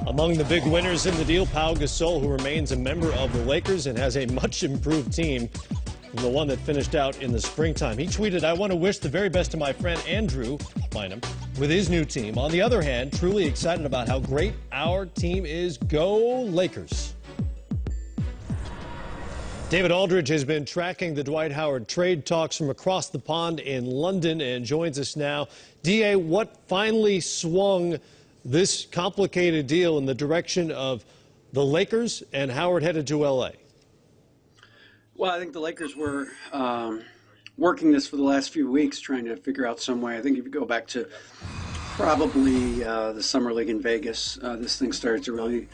Among the big winners in the deal, Pau Gasol, who remains a member of the Lakers and has a much improved team from the one that finished out in the springtime. He tweeted, "I want to wish the very best to my friend Andrew Bynum with his new team. On the other hand, truly excited about how great our team is. Go Lakers." David Aldridge has been tracking the Dwight Howard trade talks from across the pond in London and joins us now. DA, what finally swung this complicated deal in the direction of the Lakers and Howard headed to L.A.? Well, I think the Lakers were working this for the last few weeks, trying to figure out some way. I think if you go back to probably the Summer League in Vegas, this thing started to really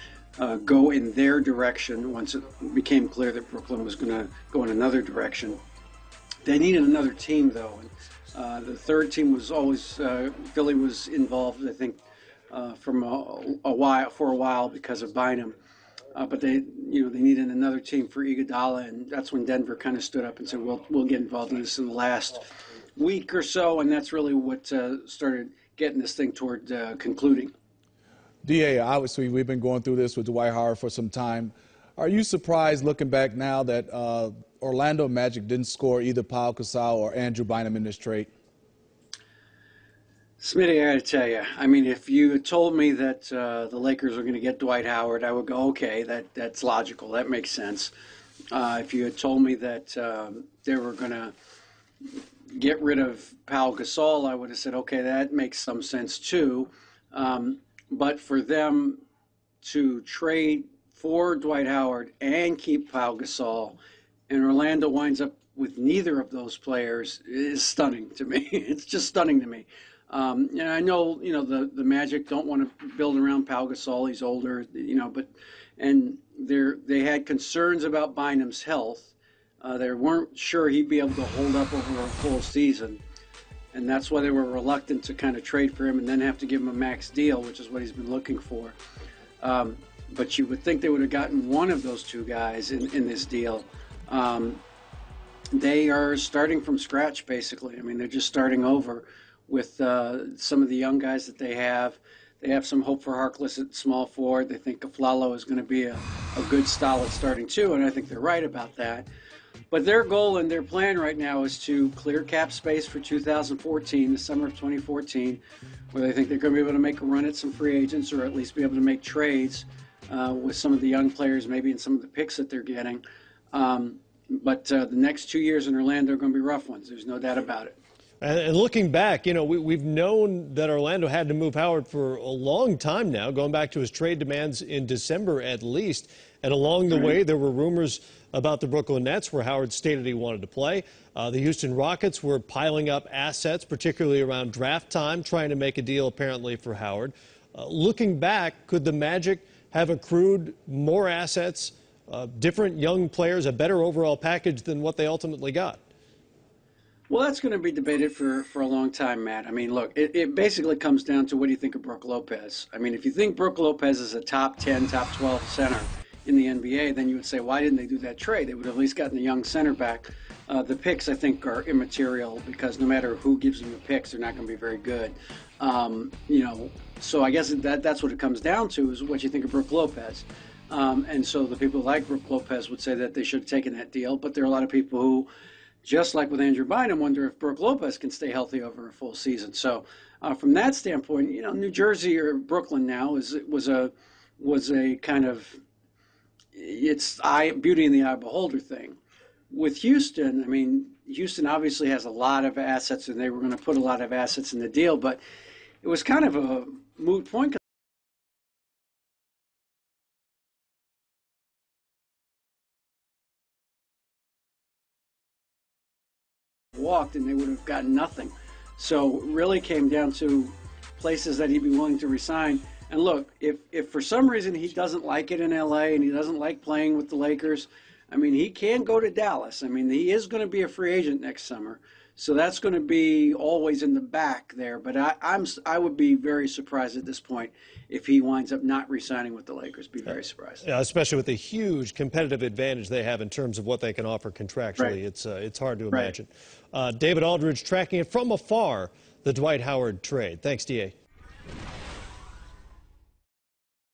go in their direction once it became clear that Brooklyn was going to go in another direction. They needed another team, though. And, the third team was always Philly was involved, I think, for a while because of Bynum. But they needed another team for Iguodala, and that's when Denver kind of stood up and said, "We'll get involved in this in the last week or so," and that's really what started getting this thing toward concluding. DA, obviously we've been going through this with Dwight Howard for some time. Are you surprised, looking back now, that Orlando Magic didn't score either Pau Gasol or Andrew Bynum in this trade? Smitty, I got to tell you, I mean, if you had told me that the Lakers were going to get Dwight Howard, I would go, okay, that's logical. That makes sense. If you had told me that they were going to get rid of Pau Gasol, I would have said, okay, that makes some sense too. But for them to trade for Dwight Howard and keep Pau Gasol, and Orlando winds up with neither of those players, is stunning to me. It's just stunning to me. And I know, the Magic don't want to build around Pau Gasol. He's older, and they had concerns about Bynum's health. They weren't sure he'd be able to hold up over a full season. And that's why they were reluctant to kind of trade for him and then have to give him a max deal, which is what he's been looking for. But you would think they would have gotten one of those two guys in this deal. They are starting from scratch, basically. I mean, they're just starting over with some of the young guys that they have. They have some hope for Harkless at small forward. They think Aflalo is going to be a good, solid starting two, and I think they're right about that. But their goal and their plan right now is to clear cap space for 2014, the summer of 2014, where they think they're going to be able to make a run at some free agents or at least be able to make trades with some of the young players, maybe in some of the picks that they're getting. But the next 2 years in Orlando are going to be rough ones. There's no doubt about it. And looking back, we've known that Orlando had to move Howard for a long time now, going back to his trade demands in December at least. And along the way, there were rumors about the Brooklyn Nets, where Howard stated he wanted to play. The Houston Rockets were piling up assets, particularly around draft time, trying to make a deal apparently for Howard. Looking back, could the Magic have accrued more assets, different young players, a better overall package than what they ultimately got? Well, that's going to be debated for a long time, Matt. I mean, look, it basically comes down to what do you think of Brook Lopez? I mean, if you think Brook Lopez is a top 10, top 12 center in the NBA, then you would say, why didn't they do that trade? They would have at least gotten a young center back. The picks, I think, are immaterial because no matter who gives them the picks, they're not going to be very good. So I guess that's what it comes down to is what you think of Brook Lopez. And so the people like Brook Lopez would say that they should have taken that deal, but there are a lot of people who, just like with Andrew Bynum, wonder if Brook Lopez can stay healthy over a full season. So from that standpoint, New Jersey or Brooklyn now was a kind of beauty in the eye beholder thing. With Houston, I mean, Houston obviously has a lot of assets, and they were going to put a lot of assets in the deal, but it was kind of a moot point. Walked and they would have gotten nothing. So it really came down to places that he'd be willing to resign. And look, if for some reason he doesn't like it in LA and he doesn't like playing with the Lakers, I mean, he can go to Dallas. I mean, he is going to be a free agent next summer. So that's going to be always in the back there. But I would be very surprised at this point if he winds up not re-signing with the Lakers. Be very surprised. Yeah, especially with the huge competitive advantage they have in terms of what they can offer contractually. Right. It's hard to imagine. David Aldridge tracking it from afar, the Dwight Howard trade. Thanks, DA.